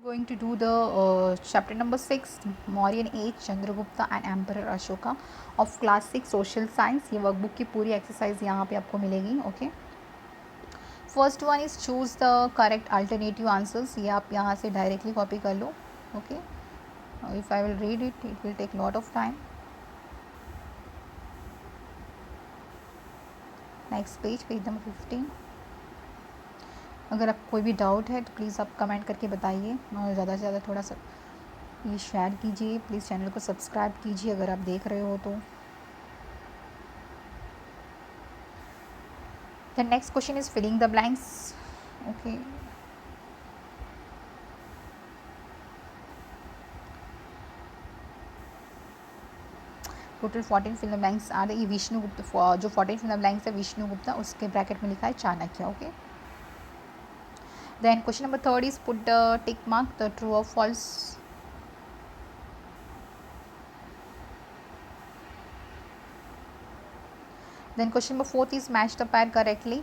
Going to do the chapter number 6, Mauryan age, Chandragupta and Emperor Ashoka of class 6 social science. ये workbook की पूरी exercise यहाँ पे आपको मिलेगी. Okay, first one is choose the correct alternative answers. ये आप यहाँ से डायरेक्टली कॉपी कर लो. Okay, if I will read it will take lot of time. Next page number 15. अगर आप कोई भी डाउट है तो प्लीज़ आप कमेंट करके बताइए और ज़्यादा से ज़्यादा थोड़ा सा ये शेयर कीजिए. प्लीज़ चैनल को सब्सक्राइब कीजिए अगर आप देख रहे हो तो. The next question is filling the blanks. Okay, total 14 fill the blanks आ रही. विष्णुगुप्त जो 14 फिल द ब्लैंक्स है विष्णुगुप्ता, उसके ब्रैकेट में लिखा है Chanakya. Okay, then question number 3 is put the tick mark the true or false. then question number 4 is match the pair correctly.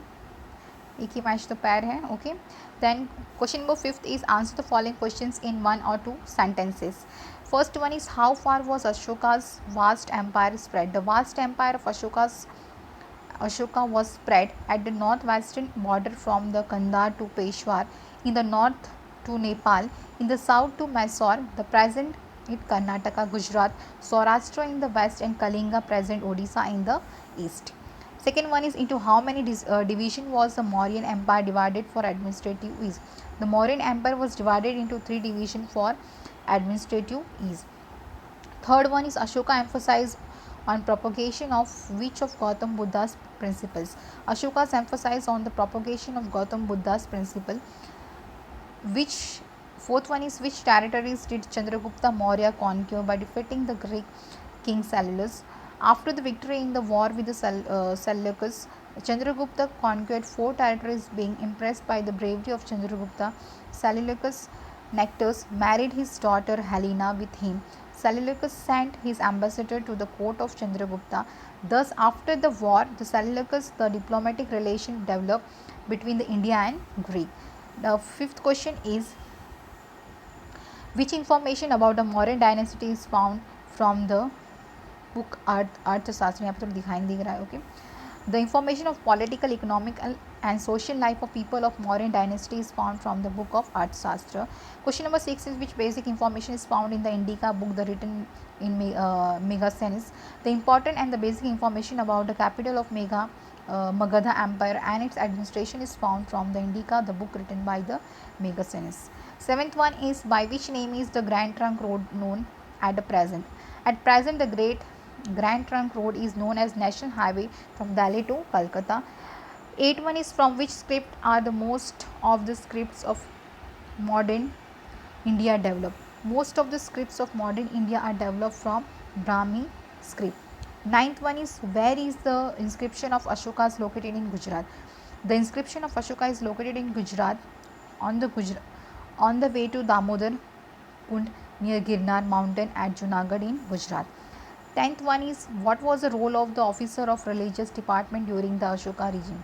एक ही match तो पैर है. Okay, then question number 5 is answer the following questions in 1 or 2 sentences. First one is how far was Ashoka's vast empire spread. The vast empire of Ashoka was spread at the northwestern border from the Kandahar to Peshawar, in the north to Nepal, in the south to Mysore, the present in Karnataka, Gujarat, Saurashtra in the west, and Kalinga, present Odisha, in the east. Second one is into how many division was the Mauryan Empire divided for administrative ease. The Mauryan Empire was divided into 3 divisions for administrative ease. Third one is Ashoka emphasized on propagation of which of Gautam Buddha's principles. Ashoka's emphasized on the propagation of Gautam Buddha's principle. Which fourth one is which territories did Chandragupta Maurya conquer by defeating the Greek king Seleucus? After the victory in the war with the Seleucus, Chandragupta conquered 4 territories. Being impressed by the bravery of Chandragupta, Seleucus Nectus married his daughter Helena with him. Seleucus sent his ambassador to the court of Chandragupta. Thus, after the war, the diplomatic relation developed between the India and Greek. The fifth question is which information about the Mauryan dynasty is found from the book अर्थशास्त्र. यहाँ पे थोड़ा दिखाई दिख रहा है. Okay, the information of political, economic and social life of people of Mauryan dynasty is found from the book of Arthashastra. Question number 6 is which basic information is found in the Indica book, the written in Megasthenes. The important and the basic information about the capital of Magadha Empire and its administration is found from the Indica, the book written by the Megasthenes. Seventh one is by which name is the Grand Trunk Road known at the present. At present, the Grand Trunk Road is known as National Highway from Delhi to Calcutta. 8 one is from which script are the most of the scripts of modern India developed. Most of the scripts of modern India are developed from Brahmi script. 9th one is where is the inscription of Ashoka is located in Gujarat. The inscription of Ashoka is located in Gujarat on the way to Damodar Kund near Girnar mountain at Junagadh in Gujarat. 10th one is what was the role of the officer of religious department during the Ashoka region.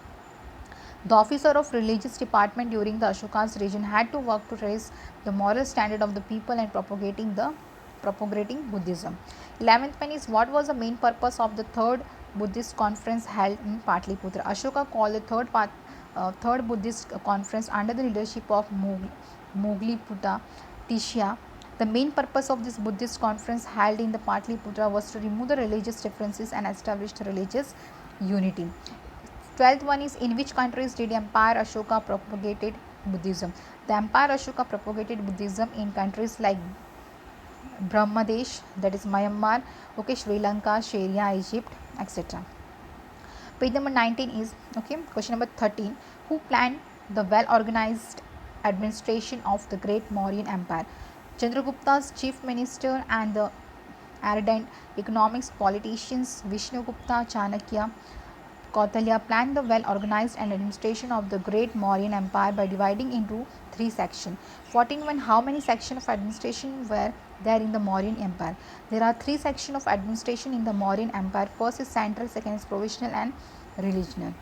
The officer of religious department during the Ashoka's region had to work to raise the moral standard of the people and propagating Buddhism. 11th one is what was the main purpose of the third Buddhist conference held in Patliputra. Ashoka called the third Buddhist conference under the leadership of Mogliputa Tishya. The main purpose of this Buddhist conference held in the Patliputra was to remove the religious differences and establish the religious unity. 12th one is in which countries did Empire Ashoka propagated Buddhism. The Empire Ashoka propagated Buddhism in countries like Brahmadesh, that is Myanmar, okay, Sri Lanka, Syria, Egypt, etc. Page number 19 is question number 13. Who planned the well organized administration of the great Mauryan Empire? Chandragupta's chief minister and the ardent economics politicians Vishnugupta, Chanakya, Kautilya planned the well organized and administration of the great Mauryan Empire by dividing into 3 sections. 14 how many sections of administration were there in the Mauryan Empire? There are 3 sections of administration in the Mauryan Empire. First is central, second is provisional and regional.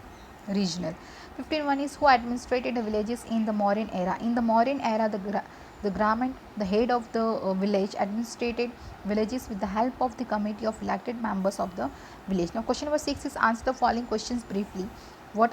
15 is who administrated the villages in the Mauryan era. In the Mauryan era, the The Brahmin, the head of the village, administrated villages with the help of the committee of elected members of the village. Now, question number 6 is answer the following questions briefly. What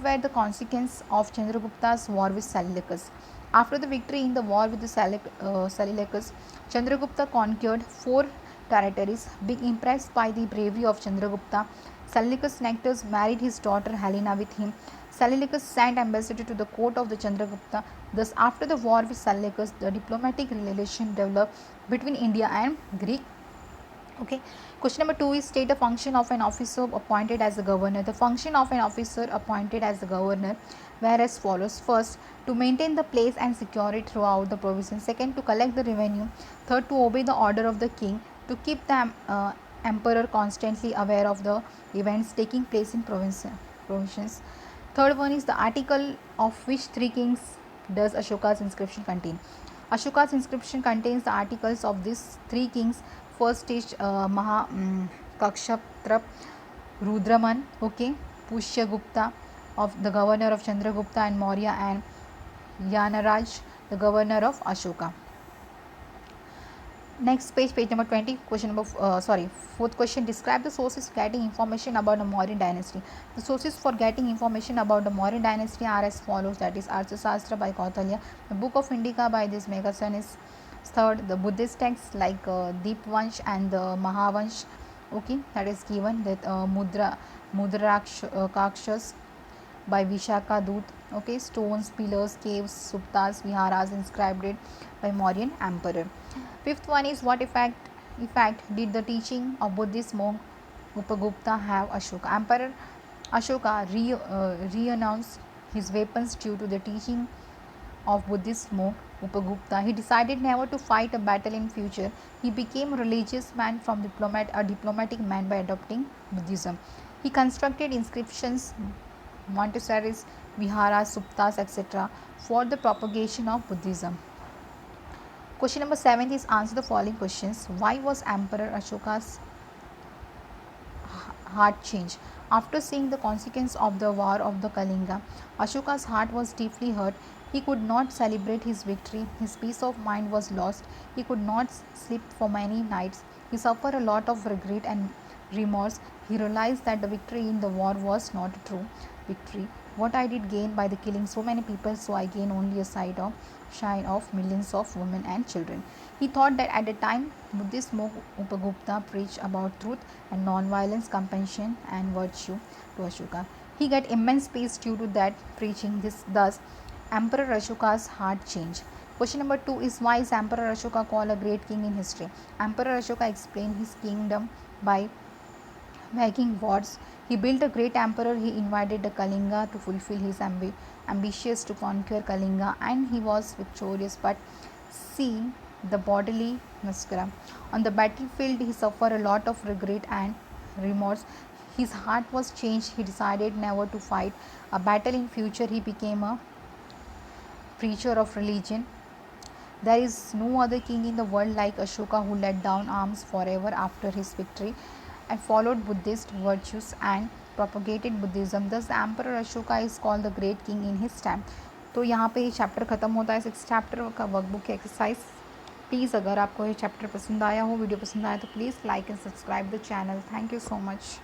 were the consequences of Chandragupta's war with Seleucus? After the victory in the war with the Seleucus, Chandragupta conquered 4 territories. Being impressed by the bravery of Chandragupta, Seleucus Nectar married his daughter Helena with him. Seleucus sent ambassador to the court of the Chandragupta. Thus, after the war with Seleucus, the diplomatic relation developed between India and Greek. Okay. Question number 2 is state the function of an officer appointed as a governor. The function of an officer appointed as a governor were as follows. First, to maintain the place and secure it throughout the province. Second, to collect the revenue. Third, to obey the order of the king. To keep the emperor constantly aware of the events taking place in provinces. Third one is the article of which 3 kings does Ashoka's inscription contain. Ashoka's inscription contains the articles of these 3 kings. First is Kakshatra Rudraman, okay, Pushyagupta of the governor of Chandragupta and Maurya, and Yanaraj, the governor of Ashoka. Next page, page number 20, question number fourth question. Describe the sources for getting information about the Mauryan dynasty. The sources for getting information about the Mauryan dynasty are as follows, that is Arthashastra by Kautilya, the Book of Indica by this Megasthenes. Third, the Buddhist texts like Deepvansh and the Mahavansh, okay, that is given that Mudrakshas by Vishaka Dut, okay, stones, pillars, caves, suptas, viharas inscribed it by Mauryan emperor. Fifth one is what effect did the teaching of Buddhist monk Upagupta have Ashoka? Emperor Ashoka renounced his weapons due to the teaching of Buddhist monk Upagupta. He decided never to fight a battle in future. He became a religious man from a diplomatic man by adopting Buddhism. He constructed inscriptions, monasteries, viharas, suptas, etc. for the propagation of Buddhism. Question number 7 is answer the following questions. Why was Emperor Ashoka's heart changed? After seeing the consequence of the war of the Kalinga, Ashoka's heart was deeply hurt. He could not celebrate his victory. His peace of mind was lost. He could not sleep for many nights. He suffered a lot of regret and remorse. He realized that the victory in the war was not a true victory. What I did gain by the killing so many people, so I gain only a shine of millions of women and children. He thought that at the time Buddhist monk Upagupta preached about truth and non-violence, compassion and virtue to Ashoka. He got immense peace due to that preaching. Thus, Emperor Ashoka's heart changed. Question number 2 is why is Emperor Ashoka called a great king in history? Emperor Ashoka explained his kingdom by making wars. He built a great emperor. He invited the Kalinga to fulfill his ambitions to conquer Kalinga, and he was victorious, but seeing the bodily massacre on the battlefield, he suffered a lot of regret and remorse. His heart was changed. He decided never to fight a battle in future. He became a preacher of religion. There is no other king in the world like Ashoka who let down arms forever after his victory and followed Buddhist virtues and propagated Buddhism. Thus, Emperor Ashoka is called the great king in his time. तो यहाँ पे ये chapter ख़त्म होता है 6 chapter का workbook exercise. Please अगर आपको ये चैप्टर पसंद आया हो, वीडियो पसंद आया तो please like and subscribe the channel. Thank you so much.